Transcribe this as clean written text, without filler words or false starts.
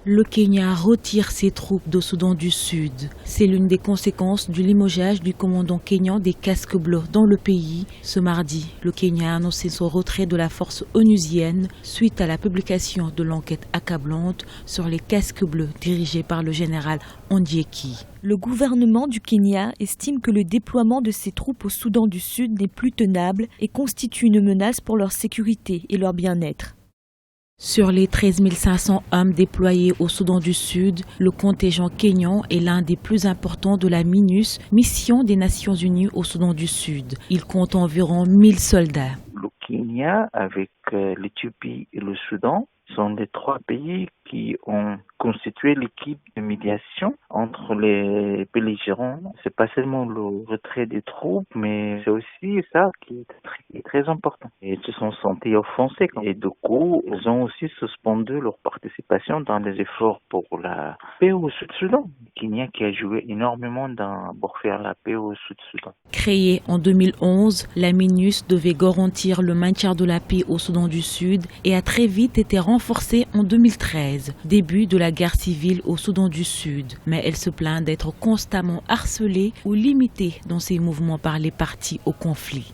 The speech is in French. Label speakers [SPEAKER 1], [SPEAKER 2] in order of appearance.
[SPEAKER 1] Le Kenya retire ses troupes du Soudan du Sud. C'est l'une des conséquences du limogeage du commandant kényan des casques bleus dans le pays. Ce mardi, le Kenya a annoncé son retrait de la force onusienne suite à la publication de l'enquête accablante sur les casques bleus dirigés par le général Ondieki.
[SPEAKER 2] Le gouvernement du Kenya estime que le déploiement de ses troupes au Soudan du Sud n'est plus tenable et constitue une menace pour leur sécurité et leur bien-être.
[SPEAKER 1] Sur les 13 500 hommes déployés au Soudan du Sud, le contingent kényan est l'un des plus importants de la MINUS, mission des Nations Unies au Soudan du Sud. Il compte environ 1000 soldats.
[SPEAKER 3] Le Kenya, avec l'Éthiopie et le Soudan, sont les trois pays qui ont constitué l'équipe de médiation entre les belligérants. C'est pas seulement le retrait des troupes, mais c'est aussi ça qui est très important. Ils se sont sentis offensés et du coup, ils ont aussi suspendu leur participation dans les efforts pour la paix au Sud-Soudan. Le Kenya qui a joué énormément pour faire la paix au Sud-Soudan.
[SPEAKER 1] Créée en 2011, la MINUS devait garantir le maintien de la paix au Soudan du Sud et a très vite été renforcée en 2013, début de la guerre civile au Soudan du Sud. Mais elle se plaint d'être constamment harcelée ou limitée dans ses mouvements par les partis au conflit.